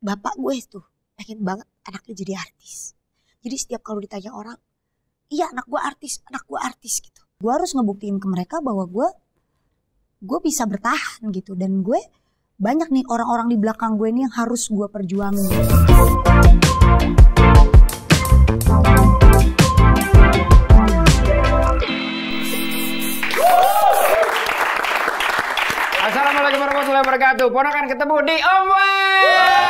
bapak gue tuh pengen banget anaknya jadi artis. Jadi setiap kalau ditanya orang, iya anak gue artis gitu. Gue harus ngebuktiin ke mereka bahwa gue bisa bertahan gitu. Dan gue banyak nih orang-orang di belakang gue nih yang harus gue perjuangin. Assalamualaikum warahmatullahi wabarakatuh. Ponakan ketemu di Omwen.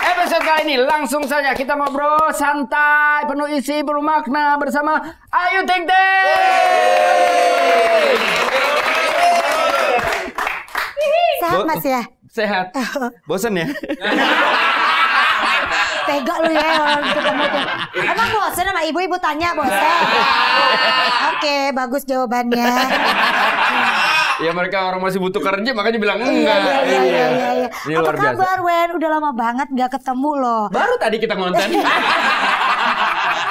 Episode kali ini langsung saja kita ngobrol santai, penuh isi, penuh makna bersama Ayu Ting Ting. Sehat Mas ya? Sehat. Bosan ya? Tega lu ya orang ketemu tuh. Emang bosan sama ibu-ibu tanya bosan? Oke, bagus jawabannya. Ya mereka orang masih butuh kerja makanya bilang enggak. Iya. Ini Apa luar biasa. kabar Wen? Udah lama banget gak ketemu loh. Baru tadi kita ngonten.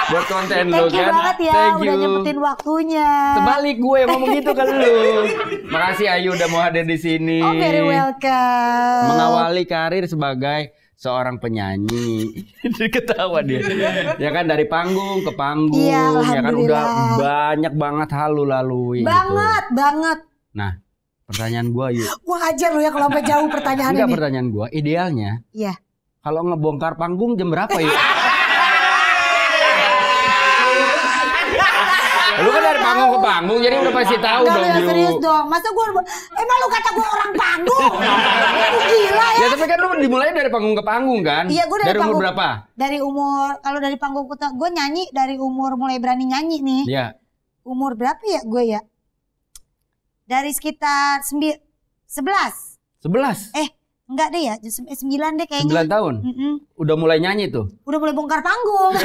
Buat konten lo kan. Thank you banget ya udah nyempetin waktunya. Sebalik gue yang ngomong gitu ke lu. Makasih Ayu udah mau hadir di sini. Oh very welcome. Mengawali karir sebagai seorang penyanyi. Ketawa dia. Ya kan dari panggung ke panggung. Iya, ya kan udah banyak banget hal lu lalui. Banget. Nah, pertanyaan gua Ayu. Wah ajar lu ya kalau sampai jauh pertanyaan ini. Enggak, pertanyaan gua idealnya. Iya. Kalau ngebongkar panggung jam berapa ya? Lu kan dari panggung ke panggung jadi udah pasti tahu dong. Ya, serius dong. Masa gua emang lu kata gua orang panggung? Lu gila ya. Ya tapi kan lu dimulai dari panggung ke panggung kan? Iya, gua dari umur berapa? Dari umur, kalau dari panggung gua nyanyi dari umur mulai berani nyanyi nih. Iya. Umur berapa ya gue ya? Dari sekitar 11. Enggak deh ya, 9 deh kayaknya. 9 tahun? Udah mulai nyanyi tuh? Udah mulai bongkar panggung.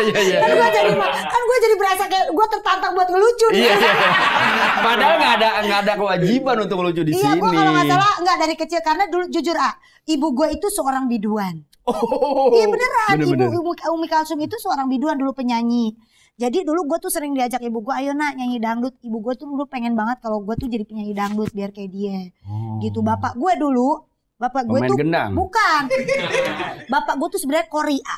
Iya. Kan gue jadi berasa kayak gue tertantang buat ngelucu nih. Iya. Padahal nggak ada kewajiban untuk ngelucu di sini. Iya, gue kalau nggak salah nggak dari kecil karena dulu jujur ibu gue itu seorang biduan. Oh. Iya beneran. Ibu Umi Kalsum itu seorang biduan dulu penyanyi. Jadi dulu gue tuh sering diajak ibu gue, ayo nak nyanyi dangdut. Ibu gue tuh dulu pengen banget kalau gue tuh jadi penyanyi dangdut biar kayak dia. Gitu. Bapak gue Pemain tuh gendang. Bukan. Bapak gue tuh sebenarnya Korea.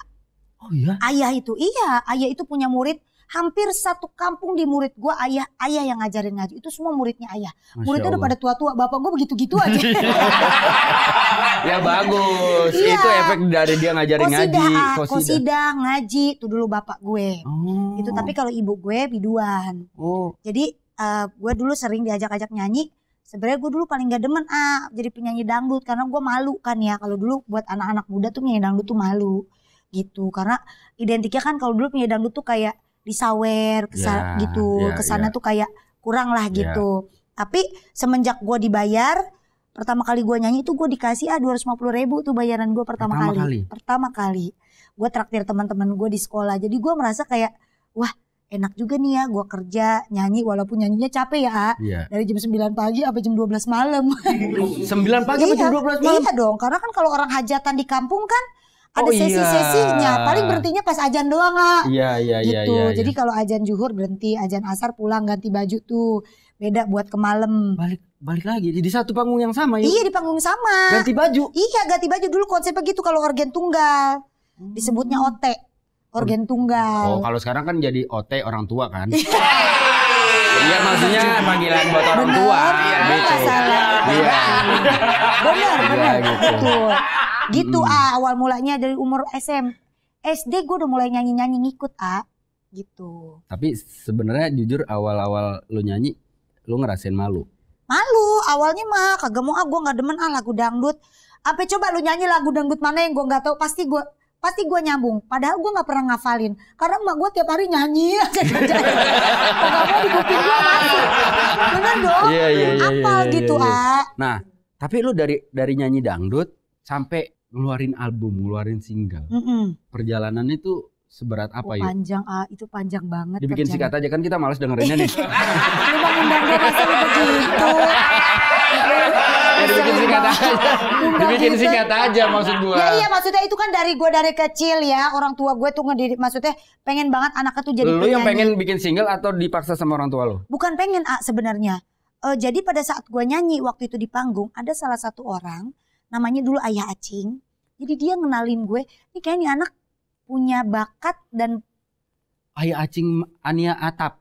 Oh iya? Ayah itu punya murid hampir satu kampung di murid gue ayah yang ngajarin ngaji. Itu semua muridnya ayah. Muridnya udah pada tua-tua, bapak gue begitu-gitu aja. Ya bagus. Iya. Itu efek dari dia ngajarin ngaji. Qosidah ngaji itu dulu bapak gue. Itu tapi kalau ibu gue biduan. Jadi gue dulu sering diajak-ajak nyanyi. Sebenarnya gue dulu paling gak demen jadi penyanyi dangdut karena gue malu kan ya. Kalau dulu buat anak-anak muda tuh penyanyi dangdut tuh malu gitu. Karena identiknya kan kalau dulu penyanyi dangdut tuh kayak disawer kesana tuh kayak kurang lah gitu. Tapi semenjak gue dibayar pertama kali gue nyanyi itu gue dikasih 250.000 tuh bayaran gue pertama kali. Gue traktir teman-teman gue di sekolah. Jadi gue merasa kayak wah enak juga nih ya gue kerja nyanyi walaupun nyanyinya capek ya. Dari jam 9 pagi sampai jam 12 malam. 9 pagi sampai jam 12 malam? Iya dong, karena kan kalau orang hajatan di kampung kan ada sesi-sesinya, paling berhentinya pas azan doang Iya. Gitu. Jadi kalau azan zuhur berhenti, azan asar pulang ganti baju tuh. Beda buat ke malam. Balik lagi di satu panggung yang sama ya? Iya di panggung sama. Ganti baju? Iya ganti baju dulu konsepnya gitu kalau organ tunggal. Disebutnya OT. Organ tunggal. Oh kalau sekarang kan jadi OT orang tua kan? Iya maksudnya panggilan buat orang tua. Gitu. Iya. Benar. Gitu awal mulanya dari umur SD gue udah mulai nyanyi ngikut gitu. Tapi sebenarnya jujur awal-awal lu nyanyi lu ngerasain malu? Malu awalnya mah kagak mau gue nggak demen lagu dangdut. Sampai coba lu nyanyi lagu dangdut mana yang gue nggak tahu pasti gue nyambung. Padahal gue nggak pernah ngafalin karena emak gue tiap hari nyanyi aja. Nggak mau di kuping gue masuk. Bener dong? Iya. Apal gitu Nah tapi lu dari nyanyi dangdut sampai ngeluarin album, ngeluarin single. Perjalanannya itu seberat apa ya? Panjang itu panjang banget. Dibikin singkat aja kan kita malas dengerinnya nih. Lu undang gue masa lu begitu. dibikin singkat aja. Dibikin singkat aja maksud gua. Ya iya maksudnya itu kan dari kecil ya. Orang tua gue tuh ngedidik, maksudnya pengen banget anaknya tuh jadi penyanyi. Lu yang pengen bikin single atau dipaksa sama orang tua lu? Bukan pengen sebenarnya. Jadi pada saat gue nyanyi waktu itu di panggung, ada salah satu orang namanya dulu Ayah Acing. Jadi dia ngenalin gue, ini kayaknya nih anak punya bakat dan Ayah Acing Ania Atap.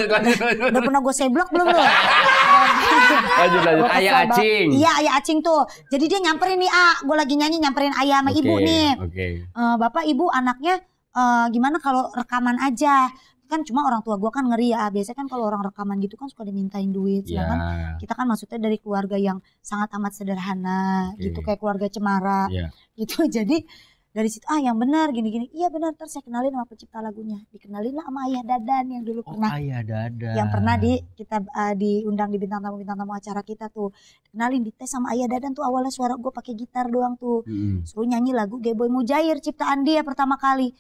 lanjut. Udah pernah gue seblok belum lo? lanjut. Ayah Acing. Iya Ayah Acing tuh. Jadi dia nyamperin nih gue lagi nyanyi nyamperin ayah sama ibu nih. Bapak ibu anaknya gimana kalau rekaman aja? Kan cuma orang tua gue kan ngeri ya. Biasanya kan kalau orang rekaman gitu kan suka dimintain duit. Sedangkan kita kan maksudnya dari keluarga yang sangat amat sederhana gitu, kayak keluarga Cemara gitu. Jadi dari situ yang benar gini. Iya benar, ntar saya kenalin sama pencipta lagunya. Dikenalin lah sama Ayah Dadan yang dulu pernah. Ayah Dadan. Yang pernah kita diundang di bintang tamu acara kita tuh. Kenalin dites sama Ayah Dadan tuh, awalnya suara gue pakai gitar doang tuh. Suruh nyanyi lagu Geboy Mujair ciptaan dia pertama kali.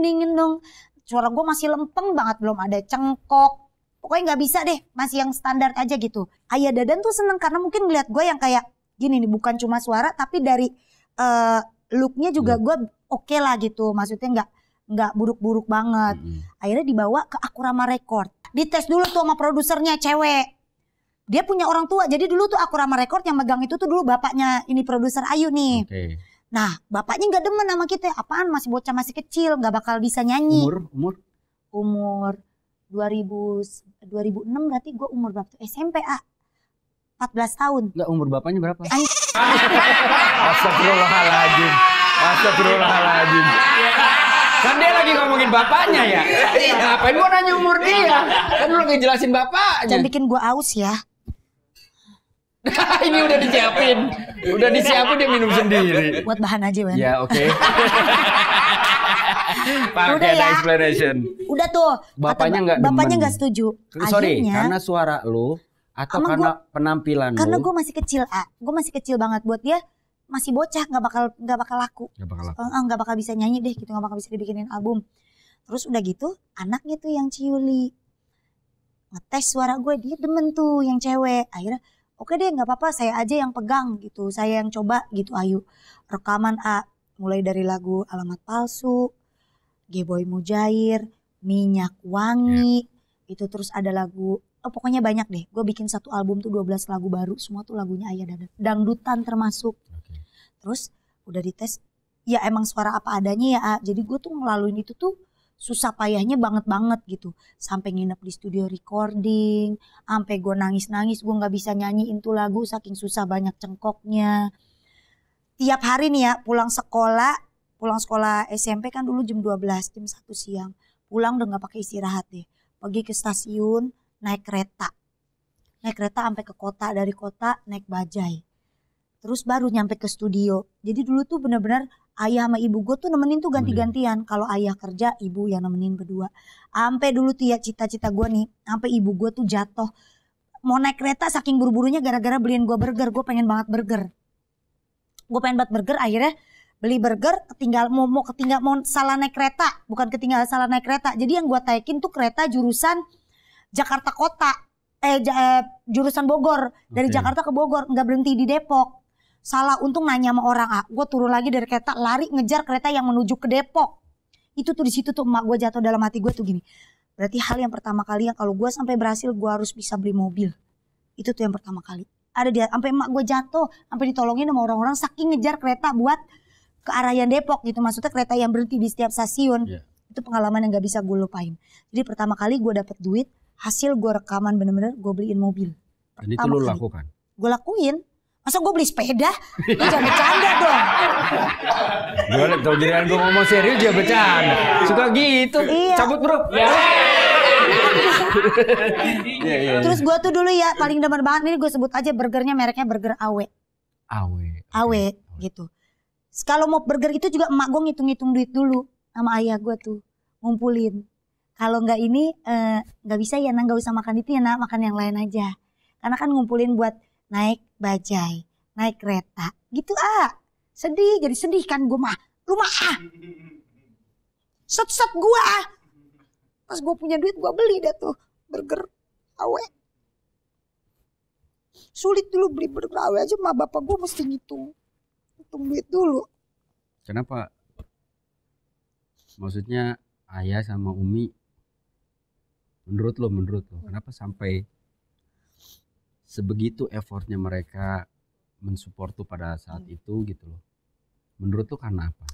Dingin dong. Suara gue masih lempeng banget, belum ada cengkok. Pokoknya nggak bisa deh, masih yang standar aja gitu. Ayah Dadan tuh seneng karena mungkin ngeliat gue yang kayak gini nih, bukan cuma suara tapi dari looknya juga gue oke lah gitu. Maksudnya nggak buruk-buruk banget. Akhirnya dibawa ke Akurama Record. Dites dulu tuh sama produsernya cewek. Dia punya orang tua. Jadi dulu tuh Akurama Record yang megang itu tuh dulu bapaknya ini produser Ayu nih. Nah bapaknya nggak demen sama kita. Apaan masih bocah masih kecil, nggak bakal bisa nyanyi. Umur 2006 berarti gue umur berapa? SMP 14 tahun. Enggak, umur bapaknya berapa? Astagfirullahaladzim. Kan dia lagi ngomongin bapaknya ya. Ngapain gua nanya umur dia? Kan lu lagi jelasin bapaknya. Jangan bikin gua aus ya. Ini udah disiapin. Dia minum sendiri. Buat bahan aja, Wen. Ya, oke. Pakai explanation. Udah tuh. Bapaknya nggak setuju. Sorry, karena suara lu atau karena penampilan lu? Karena gue masih kecil, gue masih kecil banget. Buat dia masih bocah, nggak bakal laku. Nggak bakal bisa nyanyi deh, gitu, nggak bakal bisa dibikinin album. Terus udah gitu, anaknya tuh yang Ciuli ngetes suara gue, dia demen tuh yang cewek. Akhirnya oke deh, nggak apa-apa, saya aja yang pegang gitu, saya yang coba gitu. Ayo rekaman mulai dari lagu Alamat Palsu, Geboy Mujair, Minyak Wangi, itu terus ada lagu, pokoknya banyak deh. Gue bikin satu album tuh 12 lagu baru, semua tuh lagunya Ayah Dadan, dangdutan termasuk. Terus udah dites, ya emang suara apa adanya ya. Jadi gue tuh ngelaluin itu tuh susah payahnya banget gitu. Sampai nginep di studio recording, sampai gue nangis-nangis, gue nggak bisa nyanyiin tuh lagu saking susah banyak cengkoknya. Tiap hari nih ya pulang sekolah SMP kan dulu jam 12, jam 1 siang. Pulang udah nggak pakai istirahat deh. Pergi ke stasiun, naik kereta sampai ke kota, dari kota naik bajai. Terus baru nyampe ke studio. Jadi dulu tuh benar-benar ayah sama ibu gue tuh nemenin tuh ganti-gantian. Kalau ayah kerja, ibu yang nemenin berdua. Sampai dulu tuh ya cita-cita gue nih, sampai ibu gue tuh jatuh. Mau naik kereta saking buru-burunya gara-gara beliin gue burger. Gue pengen banget burger. Akhirnya beli burger, mau salah naik kereta. Bukan ketinggalan salah naik kereta. Jadi yang gue taikin tuh kereta jurusan Jakarta Kota. Jurusan Bogor. Dari Jakarta ke Bogor, nggak berhenti di Depok. Salah, untung nanya sama orang, gue turun lagi dari kereta, lari ngejar kereta yang menuju ke Depok. Itu tuh di situ tuh emak gue jatuh, dalam hati gue tuh gini. Berarti hal yang pertama kali yang kalau gue sampai berhasil, gue harus bisa beli mobil. Itu tuh yang pertama kali. Ada dia, sampai emak gue jatuh, sampai ditolongin sama orang-orang saking ngejar kereta buat ke arah yang Depok gitu. Maksudnya kereta yang berhenti di setiap stasiun. Itu pengalaman yang gak bisa gue lupain. Jadi pertama kali gue dapet duit, hasil gue rekaman bener-bener gue beliin mobil. Dan itu lu lakukan? Gue lakuin. Masa gue beli sepeda? Lu jangan bercanda dong. Gue liat tau giliran gue ngomong serius dia bercanda. Suka gitu. Iya. Cabut bro. Terus gue tuh dulu ya paling demen banget. Ini gue sebut aja burgernya, mereknya burger Awe. Awe gitu. Kalau mau burger itu juga emak gue ngitung-ngitung duit dulu. Sama ayah gue tuh ngumpulin. Kalau nggak ini nggak bisa ya, nggak usah makan itu ya, makan yang lain aja. Karena kan ngumpulin buat naik bajai, naik kereta, gitu Sedih, jadi sedih kan gue mah. Lu mah set gue Pas gue punya duit gue beli dah tuh burger awe. Sulit dulu beli burger awe aja mah bapak gue mesti hitung duit dulu. Kenapa? Maksudnya ayah sama Umi menurut lo kenapa sampai sebegitu effortnya mereka mensupport tuh pada saat itu gitu loh? Menurut lo karena apa?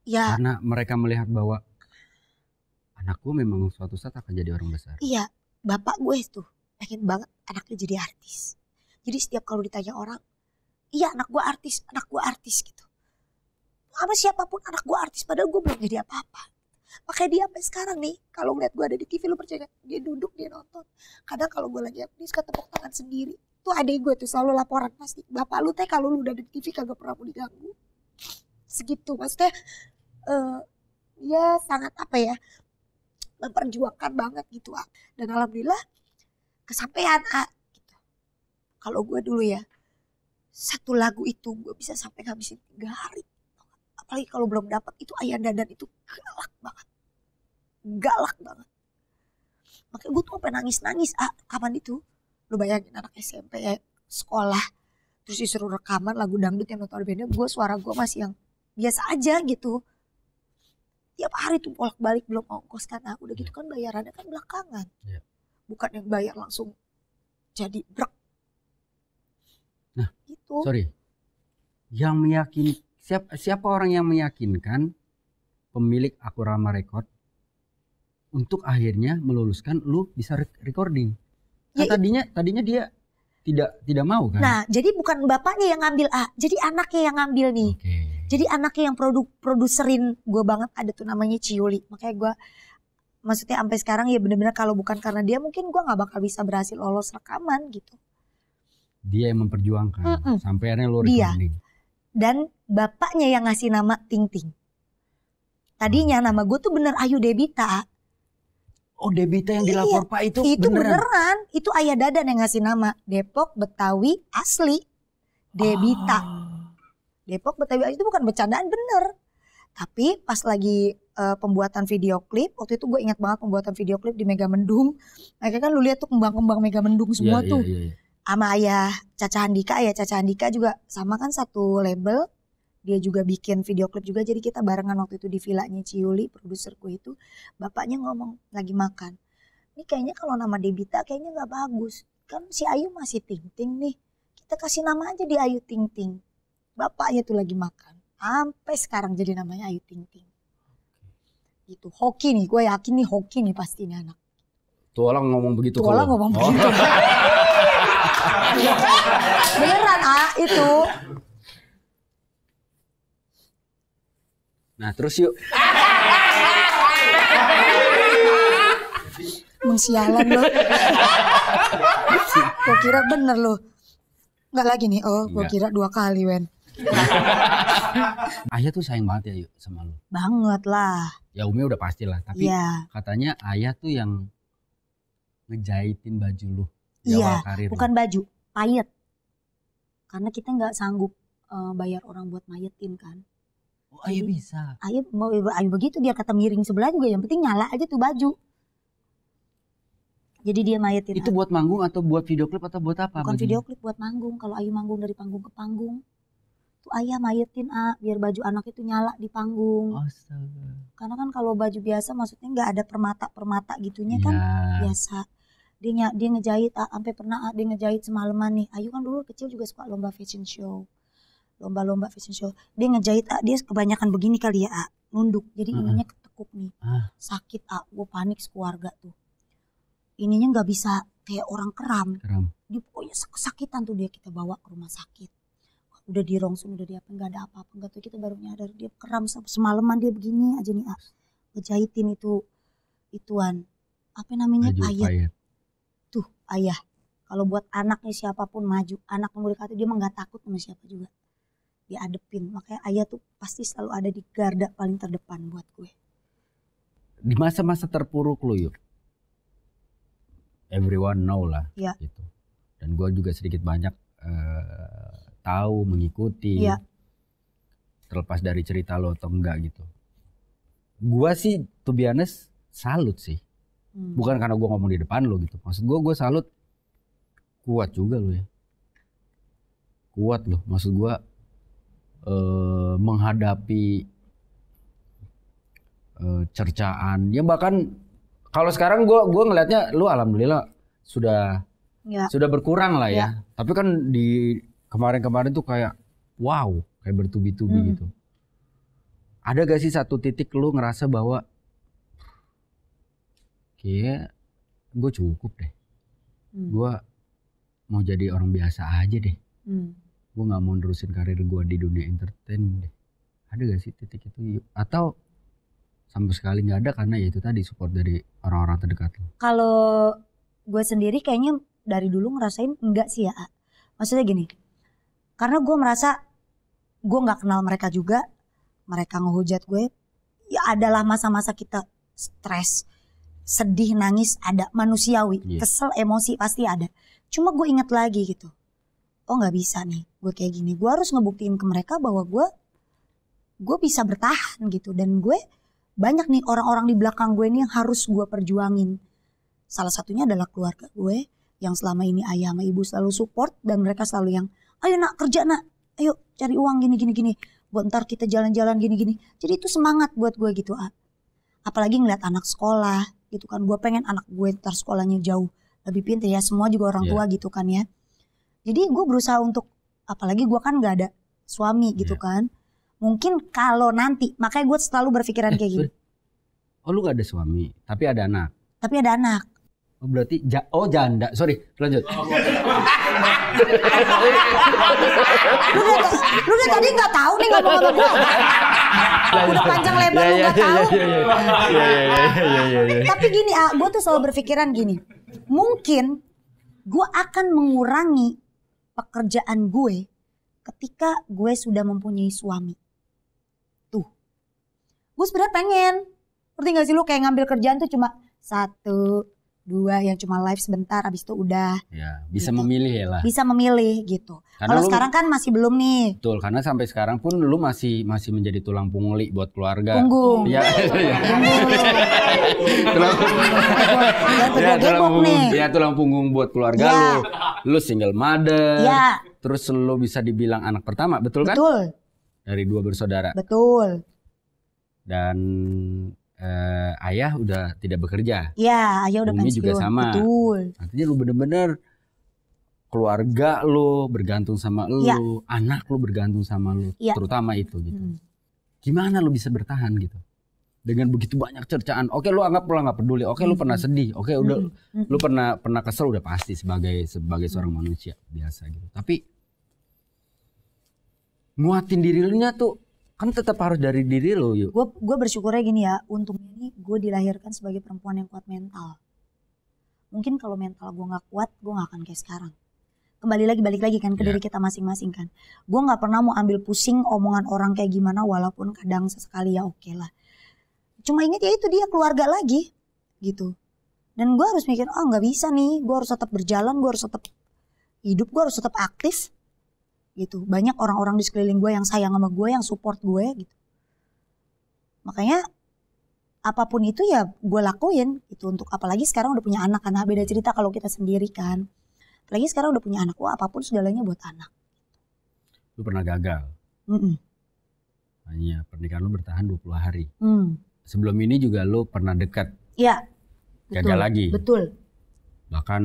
Ya. Karena mereka melihat bahwa anakku memang suatu saat akan jadi orang besar. Iya, bapak gue tuh pengen banget anaknya jadi artis. Jadi setiap kalau ditanya orang, iya anak gue artis gitu. Sama siapapun anak gue artis, padahal gue belum jadi apa-apa. Makanya dia sampai sekarang nih, kalau ngeliat gue ada di TV, lu percaya gak? Dia duduk, dia nonton. Kadang kalau gue lagi dia suka tepuk tangan sendiri. Tuh adek gue tuh selalu laporan pasti. Bapak lu teh kalau lu udah di TV kagak pernah mau diganggu. Segitu, maksudnya dia sangat apa ya, memperjuangkan banget gitu. Dan alhamdulillah kesampaian gitu. Kalau gue dulu ya, satu lagu itu gue bisa sampai ngabisin 3 hari. Apalagi kalau belum dapat, itu Ayah Dadan itu galak banget. Makanya gue tuh sampai nangis. Kapan itu? Lu bayangin anak SMP ya, sekolah, terus disuruh rekaman lagu dangdut yang notabene suara gue masih yang biasa aja gitu. Tiap hari tuh bolak-balik belum ongkos kan. Udah gitu kan bayarannya kan belakangan. Bukan yang bayar langsung jadi brek. Nah, gitu. Sorry. Yang meyakini siapa orang yang meyakinkan pemilik Akurama Record untuk akhirnya meluluskan lu bisa recording? Nah, tadinya dia tidak mau kan? Nah, jadi bukan bapaknya yang ngambil jadi anaknya yang ngambil nih. Okay. Jadi anaknya yang produserin gue banget, ada tuh namanya Ciuli. Makanya gue maksudnya sampai sekarang ya bener-bener kalau bukan karena dia mungkin gue nggak bakal bisa berhasil lolos rekaman gitu. Dia yang memperjuangkan sampai akhirnya lu recording. Dan bapaknya yang ngasih nama Ting Ting. Tadinya nama gue tuh bener Ayu Debita. Oh, Debita yang dilapor Pak itu beneran. Itu Ayah Dadan yang ngasih nama. Depok Betawi asli Debita. Depok Betawi asli itu bukan bercandaan, bener. Tapi pas lagi pembuatan video klip, waktu itu gue ingat banget pembuatan video klip di Megamendung. Makanya kan lu lihat tuh kembang-kembang Megamendung semua tuh. Sama Ayah Caca Handika juga sama kan satu label. Dia juga bikin video klip juga, jadi kita barengan waktu itu di villanya Ciuli, produserku itu. Bapaknya ngomong lagi makan, ini kayaknya kalau nama Debita kayaknya gak bagus. Kan si Ayu masih Ting Ting nih, kita kasih nama aja di Ayu Ting Ting. Bapaknya tuh lagi makan, sampai sekarang jadi namanya Ayu Ting Ting. Gitu, hoki nih, gue yakin nih hoki nih pasti nih anak. Tuh orang ngomong begitu. Begitu. Beneran itu. Nah terus yuk. Mengsialan lo. Gue kira bener lo. Enggak lagi nih. Oh, gue kira 2 kali, Wen. Ayah tuh sayang banget ya yuk sama lo. Banget lah. Ya Umi udah pasti lah. Tapi katanya ayah tuh yang ngejahitin baju lu. Iya, bukan baju, payet. Karena kita nggak sanggup bayar orang buat mayetin kan. Oh, Ayah bisa. Ayah begitu, dia kata miring sebelah juga, yang penting nyala aja tuh baju. Jadi dia mayetin. Itu buat manggung atau buat video klip atau buat apa? Bukan video klip, buat manggung. Kalau Ayu manggung dari panggung ke panggung, tuh Ayah mayetin biar baju anak itu nyala di panggung. Astaga. Karena kan kalau baju biasa maksudnya nggak ada permata gitunya kan biasa. Dia ngejahit sampai pernah dia ngejahit semalaman nih. Ayu kan dulu kecil juga suka lomba fashion show. Lomba fashion show. Dia ngejahit dia kebanyakan begini kali ya, nunduk. Jadi ininya ketekuk nih. Sakit gue panik sekeluarga tuh. Ininya nggak bisa kayak orang keram. Dia pokoknya kesakitan tuh, dia kita bawa ke rumah sakit. Udah di rongsun, udah di apa, nggak ada apa-apa. Nggak tuh kita baru nyadar dia keram semalaman dia begini aja nih. Ngejahitin ituan. Apa namanya? Payet. Tuh ayah. Kalau buat anaknya siapapun maju, anak nomor satu dia mah nggak takut sama siapa juga. Diadepin. Makanya ayah tuh pasti selalu ada di garda paling terdepan buat gue. Di masa-masa terpuruk lu yuk, everyone know lah gitu. Dan gue juga sedikit banyak tahu, mengikuti. terlepas dari cerita lo atau enggak gitu. Gua sih to be honest salut sih. Bukan karena gua ngomong di depan lo gitu. Maksud gua salut, kuat juga lo ya. Kuat lo, maksud gua menghadapi cercaan. Ya bahkan kalau sekarang gua ngelihatnya lu alhamdulillah sudah berkurang lah ya. Tapi kan di kemarin-kemarin tuh kayak wow, kayak bertubi-tubi gitu. Ada gak sih satu titik lu ngerasa bahwa kayak gue cukup deh. Gue mau jadi orang biasa aja deh. Gue gak mau nerusin karir gue di dunia entertain deh. Ada gak sih titik itu? Atau sama sekali gak ada karena ya itu tadi support dari orang-orang terdekat lo? Kalau gue sendiri kayaknya dari dulu ngerasain enggak sih ya. Maksudnya gini, karena gue merasa gue gak kenal mereka juga. Mereka ngehujat gue, ya adalah masa-masa kita stres, sedih, nangis, ada manusiawi, kesel, emosi pasti ada. Cuma gue ingat lagi gitu, oh nggak bisa nih, gue kayak gini, gue harus ngebuktiin ke mereka bahwa gue bisa bertahan gitu. Dan gue banyak nih orang-orang di belakang gue nih yang harus gue perjuangin. Salah satunya adalah keluarga gue yang selama ini ayah sama ibu selalu support dan mereka selalu yang, ayo nak kerja nak, ayo cari uang gini. Buat ntar kita jalan-jalan gini-gini. Jadi itu semangat buat gue gitu. Apalagi ngeliat anak sekolah gitu kan. Gue pengen anak gue ntar sekolahnya jauh lebih pintar ya. Semua juga orang tua gitu kan ya. Jadi gue berusaha untuk, apalagi gue kan gak ada suami gitu kan. Mungkin kalau nanti, makanya gue selalu berpikiran kayak gini. Oh lu gak ada suami, tapi ada anak? Tapi ada anak. Oh berarti, janda, sorry lanjut. Lu udah tadi gak tahu nih ngomong sama gue. Udah panjang lebar lu gak tahu. Tapi gini, gue tuh selalu berpikiran gini. Mungkin gue akan mengurangi pekerjaan gue ketika gue sudah mempunyai suami. Tuh. Gue sebenarnya pengen. Ngerti gak sih lu kayak ngambil kerjaan tuh cuma 1, 2 yang cuma live sebentar abis itu udah. Ya, bisa gitu. Memilih ya lah. Bisa memilih gitu. Kalau sekarang kan masih belum nih. Betul, karena sampai sekarang pun lu masih menjadi tulang pungli buat keluarga. Punggung. Iya. Tulang punggung buat keluarga lu. Lu single mother. Iya. Terus lu bisa dibilang anak pertama, betul kan? Betul. Dari 2 bersaudara. Betul. Dan ayah udah tidak bekerja. Iya, ayah udah Umi pensiun. juga sama. Betul. Artinya lu bener-bener keluarga lu bergantung sama lu, anak lu bergantung sama lu, terutama itu gitu. Gimana lu bisa bertahan gitu? Dengan begitu banyak cercaan. Oke, lu anggap lu nggak peduli. Oke, lu pernah sedih. Oke, udah lu pernah kesel udah pasti sebagai seorang manusia biasa gitu. Tapi nguatin diri lu nya tuh kan tetap harus dari diri lo yuk. Gue bersyukurnya gini ya, untungnya ini gue dilahirkan sebagai perempuan yang kuat mental. Mungkin kalau mental gue nggak kuat, gue nggak akan kayak sekarang. Balik lagi kan ke diri kita masing-masing kan. Gue nggak pernah mau ambil pusing omongan orang kayak gimana, walaupun kadang sesekali ya oke lah. Cuma ingat ya itu dia keluarga lagi gitu. Dan gue harus mikir, nggak bisa nih, gue harus tetap berjalan, gue harus tetap hidup, gue harus tetap aktif. Gitu. Banyak orang-orang di sekeliling gue yang sayang sama gue, yang support gue gitu. Makanya apapun itu ya gue lakuin itu untuk, apalagi sekarang udah punya anak kan. Beda cerita kalau kita sendiri kan. Apalagi sekarang udah punya anak, apapun segalanya buat anak. Lu pernah gagal? Hanya pernikahan lu bertahan 20 hari. Sebelum ini juga lu pernah dekat. Iya. Gagal lagi. Betul. Bahkan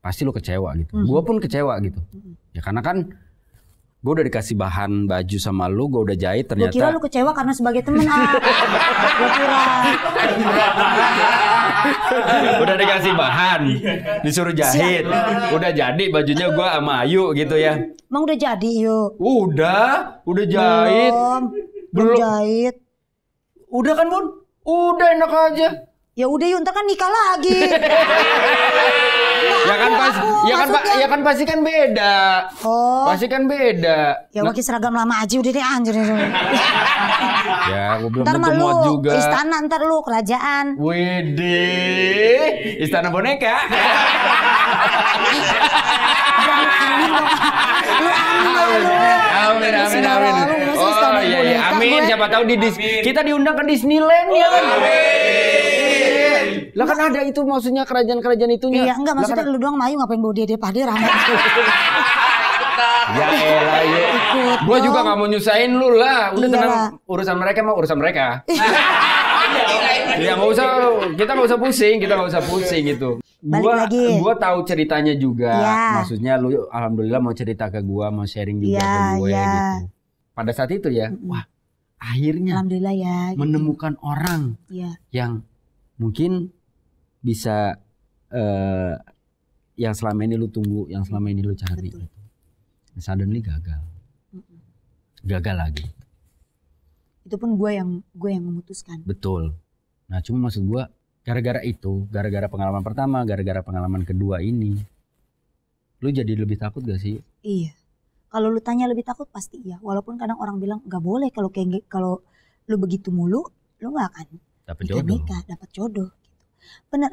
pasti lu kecewa gitu. Gue pun kecewa gitu. Ya karena kan gue udah dikasih bahan baju sama lu, gue udah jahit ternyata. Gue kira lu kecewa karena sebagai temen. Gue kira. Udah dikasih bahan, disuruh jahit. Udah jadi bajunya gue sama Ayu gitu ya. Emang udah jadi yuk? Udah jahit. Belum jahit. Udah kan Bun? Udah enak aja. Ya udah yuk, ntar kan nikah lagi. Ya kan pasti kan beda. Oh. Pasti kan beda. Ya pakai seragam lama aja udah deh anjir. Ya, gue belum ntar tentu muat lu juga. istana ntar lu kerajaan. Widih, istana boneka. Amin. Oh iya, amin. Siapa tahu kita diundang ke Disneyland ya kan. Lah kan ada itu maksudnya kerajaan-kerajaan itunya. Iya, enggak maksudnya lu doang mayu ngapain bawa dia pade rame. Ya elah ya. Gua juga enggak mau nyusahin lu lah. Udah tenang, urusan mereka mah urusan mereka. Ya enggak usah, kita enggak usah pusing gitu. Gua tahu ceritanya juga. Ya. Maksudnya lu alhamdulillah mau cerita ke gua, mau sharing juga ke gue gitu. Pada saat itu ya, wah, akhirnya alhamdulillah ya menemukan orang yang mungkin bisa yang selama ini lu tunggu, yang selama ini lu cari. Betul. Suddenly gagal. Gagal lagi. Itu pun gue yang memutuskan. Betul. Nah, cuma maksud gue gara-gara itu, gara-gara pengalaman pertama, gara-gara pengalaman kedua ini, lu jadi lebih takut gak sih? Iya. Kalau lu tanya lebih takut pasti iya. Walaupun kadang orang bilang nggak boleh kalau lu begitu mulu, lu nggak akan dapat jodoh. Gitu. Bener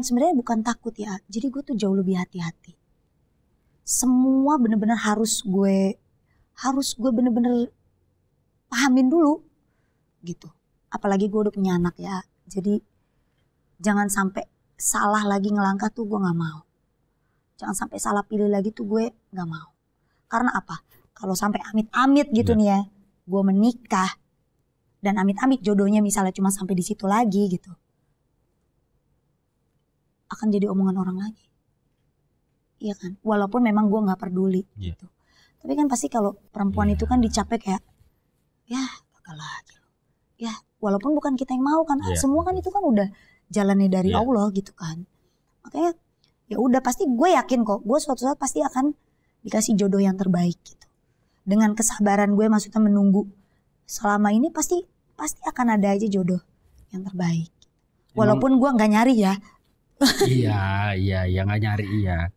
sebenarnya bukan takut ya. Jadi gue tuh jauh lebih hati-hati. Semua bener-bener harus gue bener-bener pahamin dulu gitu. Apalagi gue udah punya anak ya. Jadi jangan sampai salah lagi ngelangkah tuh gue nggak mau. Jangan sampai salah pilih lagi tuh gue nggak mau. Karena apa? Kalau sampai amit-amit gitu nih ya, gue menikah dan amit-amit jodohnya misalnya cuma sampai di situ lagi gitu, akan jadi omongan orang lagi. Iya kan? Walaupun memang gue nggak peduli gitu. Tapi kan pasti kalau perempuan itu kan dicapai kayak, ya gagal lagi. Ya walaupun bukan kita yang mau kan, semua kan itu kan udah jalannya dari Allah gitu kan. Makanya ya udah pasti gue yakin kok, gue suatu saat pasti akan dikasih jodoh yang terbaik gitu. Dengan kesabaran gue maksudnya menunggu selama ini pasti akan ada aja jodoh yang terbaik. Walaupun gue nggak nyari ya. Iya nggak nyari iya.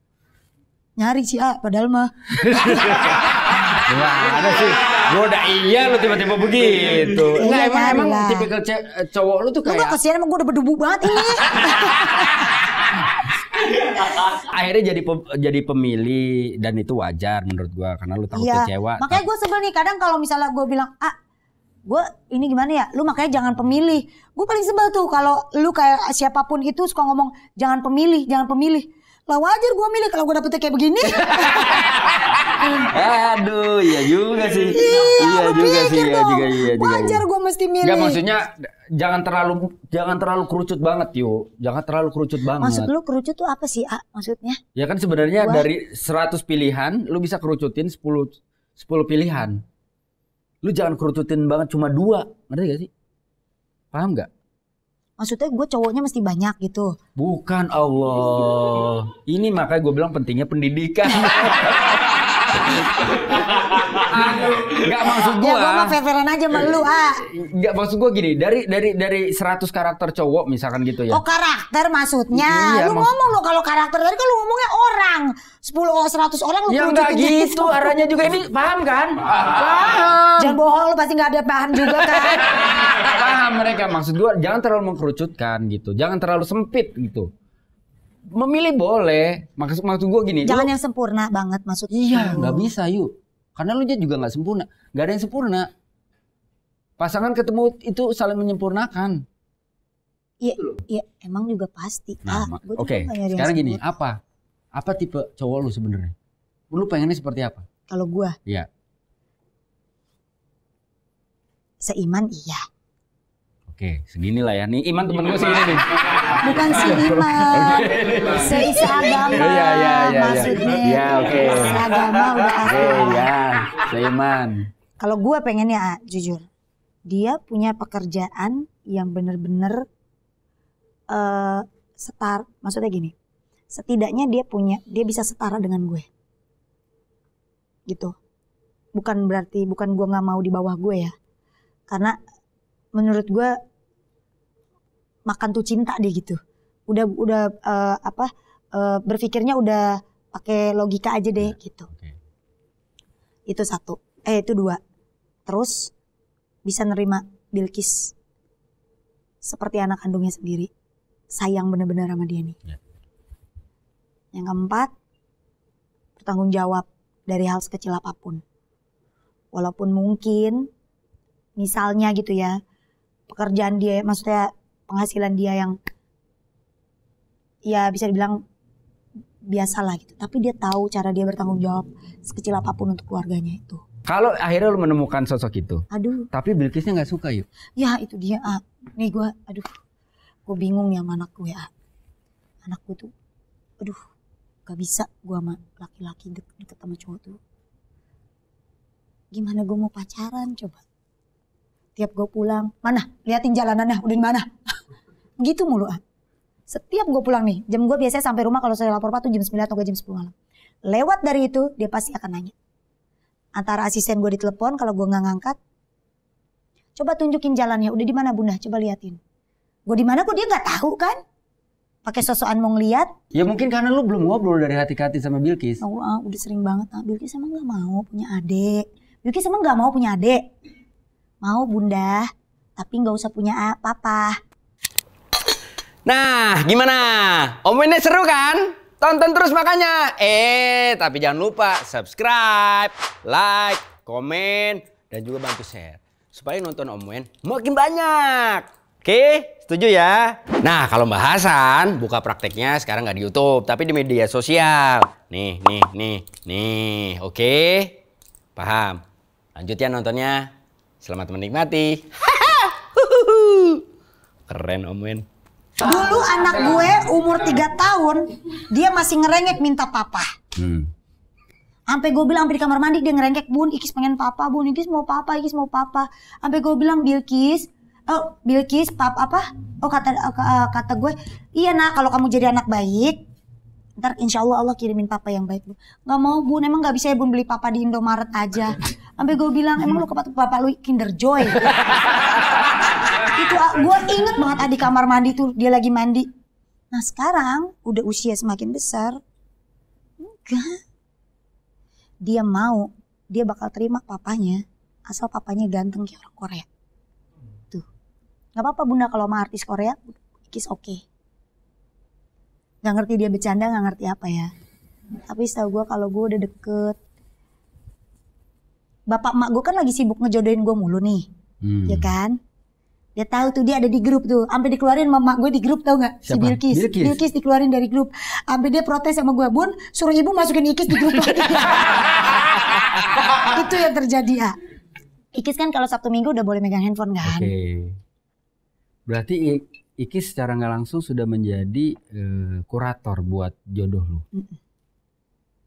Nyari sih padahal mah. Wah ada sih. Gue udah iya lu tiba-tiba begitu. Nah emang tipikal cowok lu tuh kayak. Lu gak kesian emang gue udah berdebu banget ini. Akhirnya jadi pemilih dan itu wajar menurut gua karena lu takut kecewa. Makanya gue sebel nih kadang kalau misalnya gue bilang gue ini gimana ya, lu makanya jangan pemilih. Gue paling sebel tuh kalau lu kayak siapapun itu suka ngomong jangan pemilih. Lah wajar gue milih kalau gue dapetnya kayak begini. Aduh, iya juga sih. Iya juga sih. Wajar gue mesti milih. Enggak maksudnya jangan terlalu kerucut banget yuk. Jangan terlalu kerucut banget. Maksud lu kerucut tuh apa sih maksudnya? Ya kan sebenarnya dari 100 pilihan lu bisa kerucutin 10 pilihan. Lu jangan kerucutin banget cuma 2. Ngerti gak sih? Paham gak? Maksudnya gue cowoknya mesti banyak gitu. Bukan Allah. Ini makanya gue bilang pentingnya pendidikan. Enggak maksud gue. Ya gue mah fair-fairan aja sama lu Enggak maksud gue gini, dari 100 karakter cowok misalkan gitu ya. Oh karakter maksudnya. Lu ngomong lo kalau karakter tadi kan lu ngomongnya orang. 100 orang lu ya enggak gitu arahnya juga ini paham kan? Paham. Jangan bohong lu pasti enggak ada paham juga kan. Paham mereka maksud gue jangan terlalu mengkerucutkan gitu. Jangan terlalu sempit gitu. Memilih boleh, maksud gue gini. Jangan yang sempurna banget maksudnya. Iya, nggak bisa yuk. Karena lu juga nggak sempurna, nggak ada yang sempurna. Pasangan ketemu itu saling menyempurnakan. Iya, emang juga pasti. Oke, sekarang gini, apa tipe cowok lu sebenarnya? Lu pengennya seperti apa? Kalau gue? Iya. Seiman iya. Oke, segini lah ya. Nih Iman temen gue segini nih. Bukan seiman. Seisa agama. Iya. Maksudnya. Iya, oke. Seagama udah pasti. Iya, seiman. Kalau gue pengennya jujur. Dia punya pekerjaan yang bener-bener setara. Maksudnya gini. Setidaknya dia bisa setara dengan gue. Gitu. Bukan gue nggak mau di bawah gue ya. Karena menurut gue makan tuh cinta deh gitu. Udah berpikirnya udah pakai logika aja deh gitu. Itu satu. Itu dua. Terus bisa nerima Bilqis seperti anak kandungnya sendiri. Sayang bener-bener sama dia nih. Yang keempat, bertanggung jawab dari hal sekecil apapun. Walaupun mungkin misalnya gitu ya, pekerjaan dia, maksudnya penghasilan dia yang ya bisa dibilang biasa lah gitu. Tapi dia tahu cara dia bertanggung jawab sekecil apapun untuk keluarganya itu. Kalau akhirnya lu menemukan sosok itu, tapi Bilqisnya nggak suka yuk. Ya itu dia. Nih gue bingung nih sama anak gue. Anak gue tuh, gak bisa gue sama laki-laki deket sama cowok tuh. Gimana gue mau pacaran coba? Tiap gue pulang, mana? Liatin jalanannya, udah di mana? Gitu mulu. Setiap gue pulang nih, jam gue biasanya sampai rumah kalau saya lapor Pak tuh jam 9 atau jam 10 malam. Lewat dari itu, dia pasti akan nanya. Antara asisten gue ditelepon, kalau gue nggak ngangkat, coba tunjukin jalannya, udah di mana Bunda? Coba liatin. Gue di mana kok dia nggak tahu kan? Pakai sosokan mau ngeliat. Ya mungkin karena lu belum ngobrol dari hati ke hati sama Bilqis. Udah sering banget. Bilqis emang nggak mau punya adik. Bilqis emang nggak mau punya adik. Mau Bunda, tapi nggak usah punya papa. Nah, gimana? Omongannya seru kan? Tonton terus makanya. Tapi jangan lupa subscribe, like, komen, dan juga bantu share. Supaya nonton Om makin banyak. Oke, setuju ya? Nah, kalau Mbak Hasan buka prakteknya sekarang nggak di YouTube, tapi di media sosial. Nih. Oke? Paham? Lanjut ya nontonnya. Selamat menikmati. Keren Om Wen. Dulu anak gue umur 3 tahun, dia masih ngerengek minta papa. Sampai gue bilang, sampai di kamar mandi dia ngerengek, Bun, Ikis pengen papa, Bun, Ikis mau papa, Ikis mau papa. Sampai gue bilang, Bilqis, papa apa? Kata gue, iya nak, kalau kamu jadi anak baik, ntar insya Allah kirimin papa yang baik. Gak mau Bun, emang gak bisa ya Bun beli papa di Indomaret aja. Sampai gue bilang, emang lu ke papa lu Kinder Joy? Itu gue inget banget di kamar mandi tuh, dia lagi mandi. Nah sekarang udah usia semakin besar, enggak. Dia bakal terima papanya, asal papanya ganteng kayak orang Korea. Tuh, nggak apa-apa Bunda kalau sama artis Korea, Ikis oke. Nggak ngerti dia bercanda, nggak ngerti apa ya. Tapi setahu gue kalau gue udah deket, bapak emak gue kan lagi sibuk ngejodohin gue mulu nih, ya kan? Dia tahu tuh, dia ada di grup tuh, sampai dikeluarin mama gue di grup, tau nggak? Si Bilqis dikeluarin dari grup, sampai dia protes sama gue, Bun, suruh ibu masukin Ikis di grup lagi. Itu yang terjadi ya. Ikis kan kalau Sabtu Minggu udah boleh megang handphone kan? Oke. Berarti Ikis secara nggak langsung sudah menjadi kurator buat jodoh lu.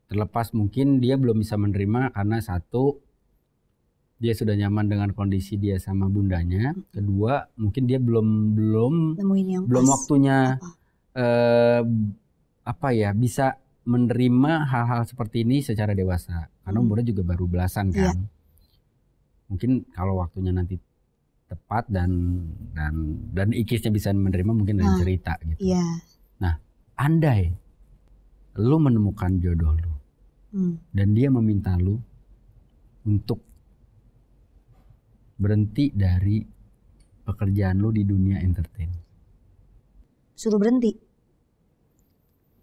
Terlepas mungkin dia belum bisa menerima karena satu, dia sudah nyaman dengan kondisi dia sama bundanya. Kedua, mungkin dia belum waktunya bisa menerima hal-hal seperti ini secara dewasa. Karena umurnya juga baru belasan kan. Mungkin kalau waktunya nanti tepat dan Ikisnya bisa menerima, mungkin dari cerita gitu. Nah, andai lu menemukan jodoh lu dan dia meminta lu untuk berhenti dari pekerjaan lu di dunia entertain. Suruh berhenti.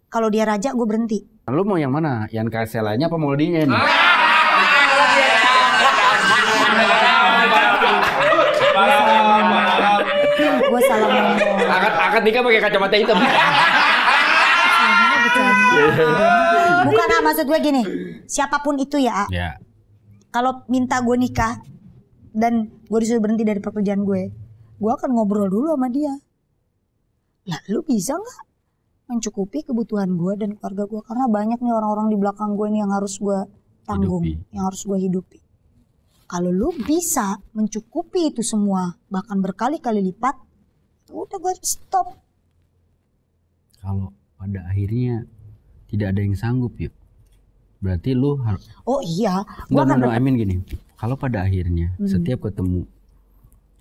Kalau dia raja, gue berhenti. Lu mau yang mana? Yang Kaselanya apa Moldinya nih? Gue salah ngomong. Akad nikah pakai kacamata hitam. Bukan, maksud gue gini, siapapun itu ya. Kalau minta gue nikah dan gue disuruh berhenti dari pekerjaan gue akan ngobrol dulu sama dia. Lah lu bisa nggak mencukupi kebutuhan gue dan keluarga gue? Karena banyak nih orang-orang di belakang gue nih yang harus gue tanggung, yang harus gue hidupi. Kalau lu bisa mencukupi itu semua, bahkan berkali-kali lipat, udah gue stop. Kalau pada akhirnya tidak ada yang sanggup yuk, berarti lu harus. Oh iya. I mean gini. Kalau pada akhirnya setiap ketemu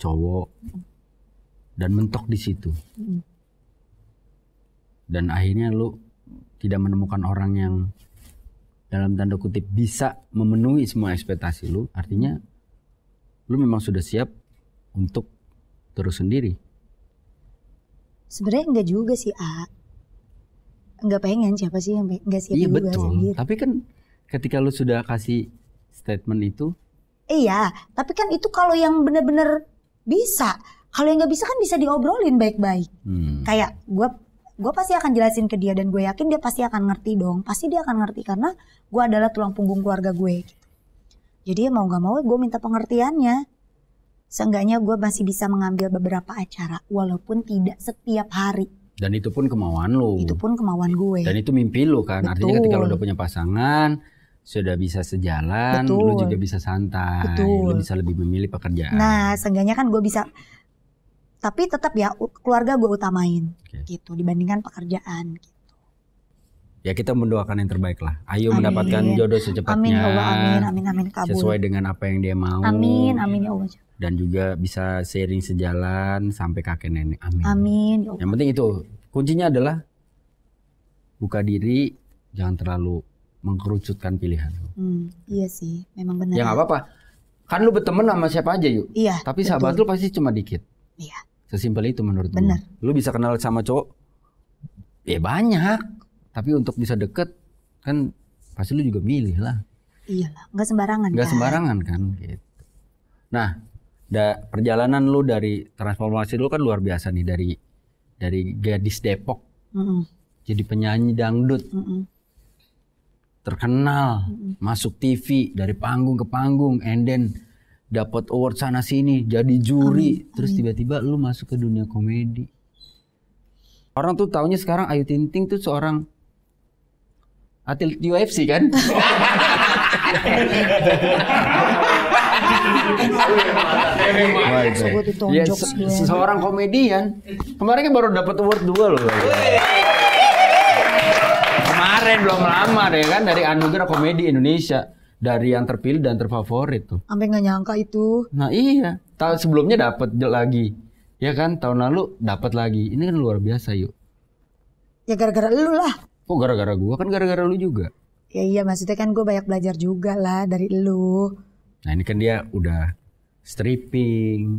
cowok dan mentok di situ, dan akhirnya lu tidak menemukan orang yang dalam tanda kutip bisa memenuhi semua ekspektasi lu, artinya lu memang sudah siap untuk terus sendiri. Sebenarnya enggak juga sih, enggak pengen, siapa sih yang enggak siap Iya juga betul. sendiri. Tapi kan ketika lu sudah kasih statement itu, iya, tapi kan itu kalau yang benar-benar bisa. Kalau yang nggak bisa kan bisa diobrolin baik-baik. Kayak gue pasti akan jelasin ke dia dan gue yakin dia pasti akan ngerti dong. Pasti dia akan ngerti karena gue adalah tulang punggung keluarga gue. Gitu. Jadi mau nggak mau gue minta pengertiannya. Seenggaknya gue masih bisa mengambil beberapa acara walaupun tidak setiap hari. dan itu pun kemauan lu. Itu pun kemauan gue. Dan itu mimpi lu kan. Betul. Artinya ketika lu udah punya pasangan, sudah bisa sejalan, Betul. lu juga bisa santai, Betul. lu bisa lebih memilih pekerjaan. Nah, seenggaknya kan gue bisa. Tapi tetap ya keluarga gue utamain, gitu dibandingkan pekerjaan. Gitu. Ya kita mendoakan yang terbaik lah. Ayo Amin. mendapatkan jodoh secepatnya. Amin ya Allah, amin kabul. Sesuai dengan apa yang dia mau. Amin ya Allah. Dan juga bisa sharing sejalan sampai kakek nenek. Amin. Amin ya Allah. Yang penting itu kuncinya adalah buka diri, jangan terlalu mengkerucutkan pilihan. Iya sih, memang benar. Ya nggak apa-apa. Kan lu berteman sama siapa aja yuk. Iya. Tapi sahabat lu pasti cuma dikit. Iya. Sesimpel itu menurut Benar. gue. Lu bisa kenal sama cowok, ya banyak. Tapi untuk bisa deket, kan pasti lu juga milih lah. Iyalah, nggak sembarangan. Nggak kan? sembarangan kan gitu. Nah, perjalanan lu dari transformasi lu kan luar biasa nih, dari gadis Depok jadi penyanyi dangdut. Terkenal, masuk TV, dari panggung ke panggung, and then dapat award sana sini, jadi juri, terus tiba-tiba lu masuk ke dunia komedi. Orang tuh taunya sekarang Ayu Ting Ting tuh seorang atlet UFC kan? Ya, seorang komedian. Kemarin kan baru dapat award 2 loh. Kemarin belum lama deh kan, dari Anugerah Komedi Indonesia, dari yang terpilih dan terfavorit tuh. Sampai nggak nyangka itu. Nah iya, tahun sebelumnya dapat lagi, ya kan, tahun lalu dapat lagi. Ini kan luar biasa yuk. Ya gara-gara lu lah. Oh gara-gara gua, kan gara-gara lu juga. Ya iya, maksudnya kan gue banyak belajar juga lah dari lu. Nah ini kan dia udah stripping,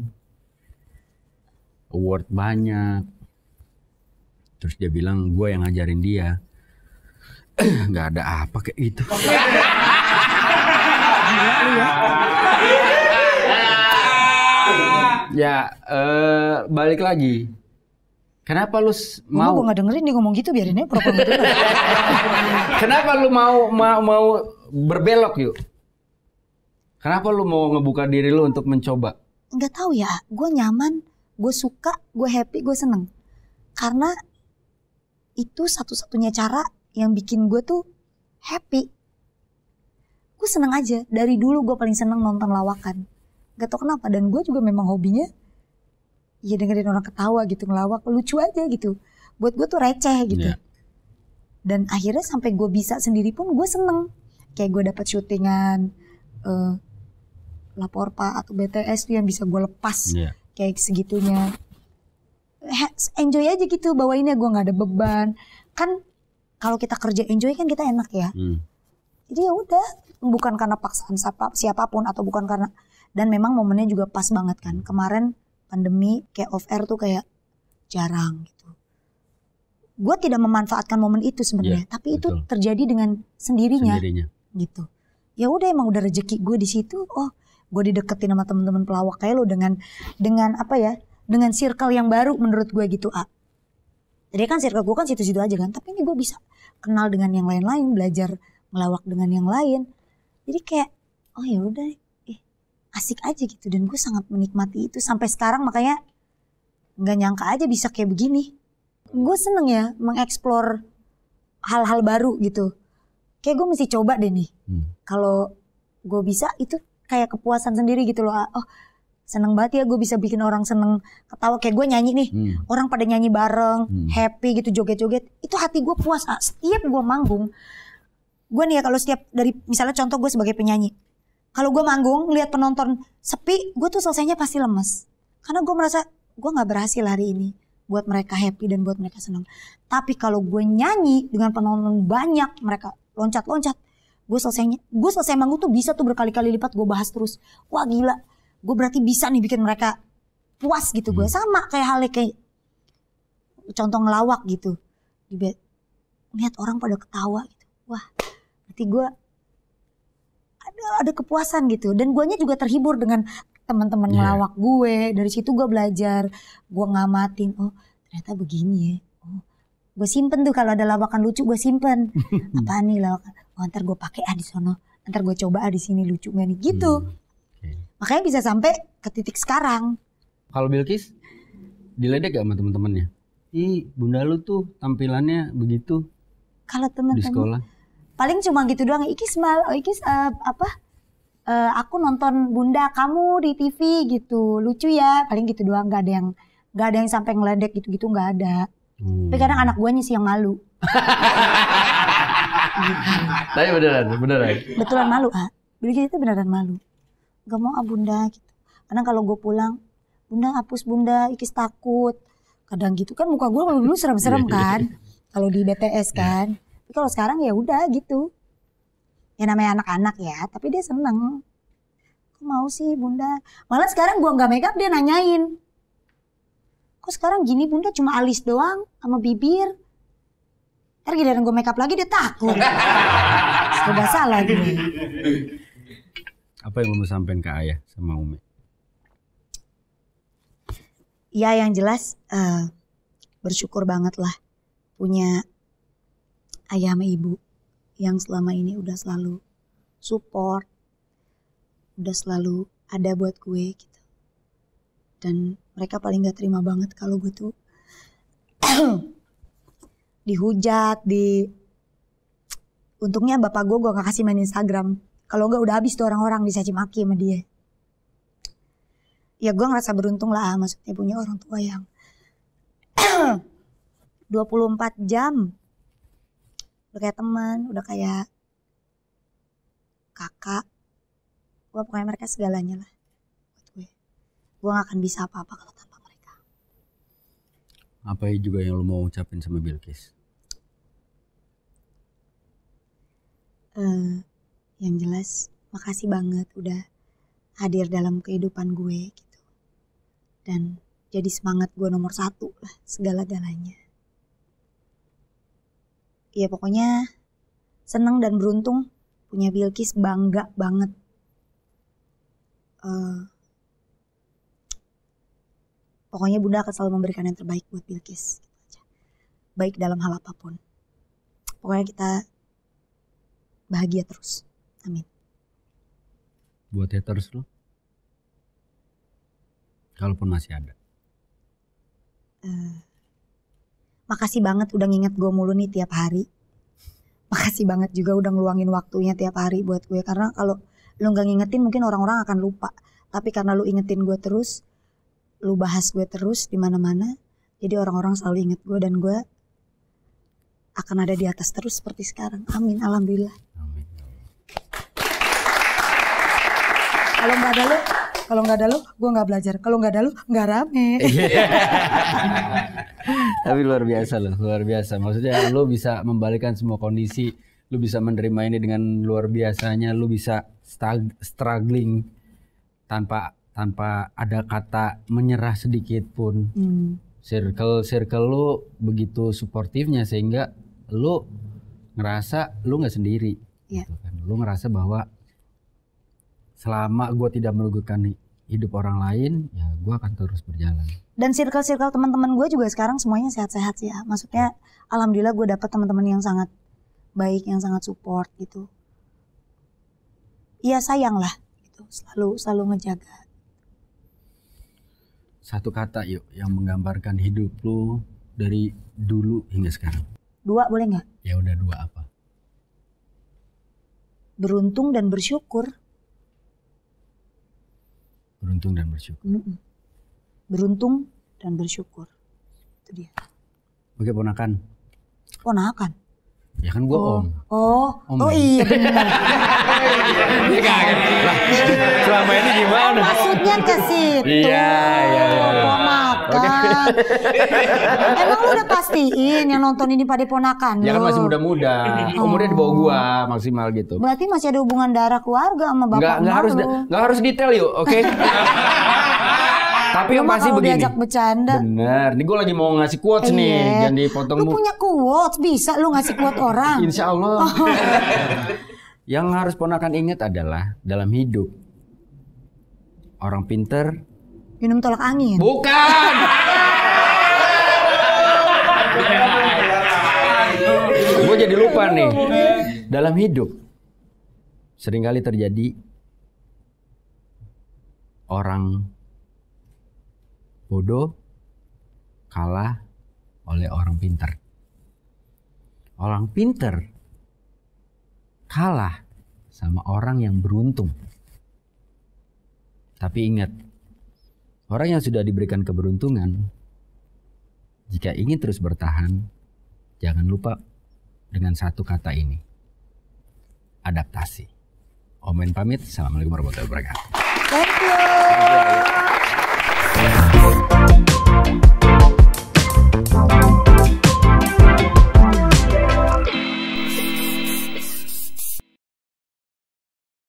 award banyak. Terus dia bilang gue yang ngajarin dia. Nggak ada apa kayak gitu. Ya balik lagi. Kenapa lu mau? Gue nggak dengerin dia ngomong gitu, biarin aja pura-pura gitu. Kenapa lu mau berbelok yuk? Kenapa lu mau ngebuka diri lu untuk mencoba? Nggak tahu ya, gue nyaman, gue suka, gue happy, gue seneng. Karena itu satu-satunya cara yang bikin gue tuh happy. Gue seneng aja, dari dulu gue paling seneng nonton lawakan. Gak tau kenapa, dan gue juga memang hobinya ya dengerin orang ketawa gitu, ngelawak, lucu aja gitu. Buat gue tuh receh gitu. Yeah. Dan akhirnya sampai gue bisa sendiri pun gue seneng. Kayak gue dapat syutingan Laporpa atau BTS tuh yang bisa gue lepas. Yeah. Kayak segitunya. Enjoy aja gitu, bawainnya gue gak ada beban. Kan kalau kita kerja enjoy kan kita enak ya. Jadi ya udah, bukan karena paksaan siapapun atau bukan karena, dan memang momennya juga pas banget kan. Kemarin pandemi kayak off air tuh kayak jarang gitu. Gue tidak memanfaatkan momen itu sebenarnya, tapi itu terjadi dengan sendirinya. Gitu. Ya udah, emang udah rezeki gue di situ. Oh, gue dideketin sama teman-teman pelawak kayak lo dengan apa ya? Dengan circle yang baru menurut gue gitu. Jadi kan circle gue kan situ-situ aja kan, tapi ini gue bisa kenal dengan yang lain-lain, belajar melawak dengan yang lain. Jadi kayak oh ya udah, asik aja gitu, dan gue sangat menikmati itu sampai sekarang. Makanya nggak nyangka aja bisa kayak begini. Gue seneng ya mengeksplor hal-hal baru gitu. Kayak gue mesti coba deh nih. Kalau gue bisa, itu kayak kepuasan sendiri gitu loh. Oh seneng banget ya gue bisa bikin orang seneng ketawa. Kayak gue nyanyi nih, orang pada nyanyi bareng, happy gitu, joget-joget. Itu hati gue puas. Setiap gue manggung, gue nih ya kalau setiap dari misalnya contoh gue sebagai penyanyi, kalau gue manggung lihat penonton sepi, gue tuh selesainya pasti lemes. Karena gue merasa gue gak berhasil hari ini. buat mereka happy dan buat mereka senang. Tapi kalau gue nyanyi dengan penonton banyak, mereka loncat-loncat, gue selesai manggung tuh bisa tuh berkali-kali lipat gue bahas terus. Wah gila, gue berarti bisa nih bikin mereka puas gitu. Gue sama kayak halnya kayak contoh ngelawak gitu. Lihat orang pada ketawa gitu. Wah, berarti gue ada kepuasan gitu. Dan guanya juga terhibur dengan teman-teman ngelawak gue. Dari situ gue belajar, gue ngamatin. Oh ternyata begini ya. Oh, gue simpen tuh kalau ada lawakan lucu gue simpen. Apaan nih lawakan? Oh ntar gue pakai di sono. Ntar gue coba di sini lucu gak nih gitu. Makanya bisa sampai ke titik sekarang. Kalau Bilkis diledek gak sama teman-temannya? Ih bunda lu tuh tampilannya begitu. Kalau teman-teman di sekolah paling cuma gitu doang. Aku nonton bunda kamu di TV gitu, lucu ya, paling gitu doang. Gak ada yang sampai ngeledek gitu-gitu, nggak ada. Tapi kadang anak guanya sih yang malu. Tapi beneran Betulan malu, Bilkis itu beneran malu. Gak mau bunda gitu. Karena kalau gue pulang, bunda hapus bunda, Ikis takut. Kadang gitu kan muka gue dulu serem-serem kan, kalau di BTS kan. Tapi kalau sekarang ya udah gitu. Ya namanya anak-anak ya, tapi dia seneng. Kok mau sih bunda? Malah sekarang gua nggak make up dia nanyain. Kok sekarang gini bunda cuma alis doang sama bibir? Ntar giliran gue make up lagi dia takut. Sudah salah gue. Apa yang mau sampaikan ke ayah sama Umi? Ya yang jelas bersyukur banget lah punya ayah sama ibu yang selama ini udah selalu support, udah selalu ada buat gue gitu. Dan mereka paling gak terima banget kalau gue tuh dihujat, untungnya bapak gue gak kasih main Instagram. Kalau gak udah habis tuh orang-orang dicaci maki sama dia. Ya gue ngerasa beruntung lah, maksudnya punya orang tua yang 24 jam. Udah kayak teman, udah kayak kakak. Gue pokoknya mereka segalanya lah buat gue. Gue gak akan bisa apa-apa kalau tanpa mereka. Apa juga yang lo mau ucapin sama Bilkis? Yang jelas makasih banget udah hadir dalam kehidupan gue gitu. Dan jadi semangat gue nomor 1 lah segala-galanya. Ya pokoknya seneng dan beruntung punya Bilkis, bangga banget. Pokoknya bunda akan selalu memberikan yang terbaik buat Bilkis. Baik dalam hal apapun. Pokoknya kita bahagia terus. Amin. Buat haters lo? Kalaupun masih ada. Makasih banget udah nginget gue mulu nih tiap hari. Makasih banget juga udah ngeluangin waktunya tiap hari buat gue. Karena kalau lu gak ngingetin mungkin orang-orang akan lupa. Tapi karena lu ingetin gue terus, lu bahas gue terus di mana-mana. Jadi orang-orang selalu inget gue dan gue akan ada di atas terus seperti sekarang. Amin, alhamdulillah. Amin. Kalau nggak ada lu, gue nggak belajar. Kalau nggak ada lu, nggak rame. Tapi luar biasa loh, luar biasa. Maksudnya lu bisa membalikkan semua kondisi, lu bisa menerima ini dengan luar biasanya, lu bisa struggling tanpa ada kata menyerah sedikit pun. Circle lu begitu suportifnya sehingga lu ngerasa lu nggak sendiri. Yeah. Gitu kan. Lu ngerasa bahwa selama gue tidak merugikan hidup orang lain, ya gue akan terus berjalan. Dan circle teman-teman gue juga sekarang semuanya sehat-sehat sih ya. Maksudnya alhamdulillah gue dapet teman-teman yang sangat baik, yang sangat support gitu. Iya sayang lah, gitu. Selalu ngejaga. Satu kata yuk yang menggambarkan hidup lu dari dulu hingga sekarang. 2 boleh nggak? Ya udah 2 apa? Beruntung dan bersyukur. Beruntung dan bersyukur. Beruntung dan bersyukur. Itu dia. Oke ponakan. Ponakan? Ya kan gua om. Oh iya benar. Dia kaget. Selama ini gimana? Maksudnya ke situ. Iya. Ponakan. Emang lu udah pastiin yang nonton ini pada ponakan lu? Ya kan masih muda-muda. Umurnya di bawah gua maksimal gitu. Berarti masih ada hubungan darah keluarga sama bapak Nggak harus detail yuk, oke? Tapi yang pasti begini. Diajak bercanda. Bener, ini gue lagi mau ngasih quotes nih, jangan dipotong. Lu punya quotes, bisa lu ngasih quote orang. Insya Allah. Yang harus ponakan ingat adalah dalam hidup orang pinter minum tolak angin. Bukan. Gue jadi lupa nih. Dalam hidup seringkali terjadi orang bodoh kalah oleh orang pinter. Orang pinter kalah sama orang yang beruntung. Tapi ingat, orang yang sudah diberikan keberuntungan, jika ingin terus bertahan, jangan lupa dengan satu kata ini. Adaptasi. Om En pamit. Assalamualaikum warahmatullahi wabarakatuh. Thank you.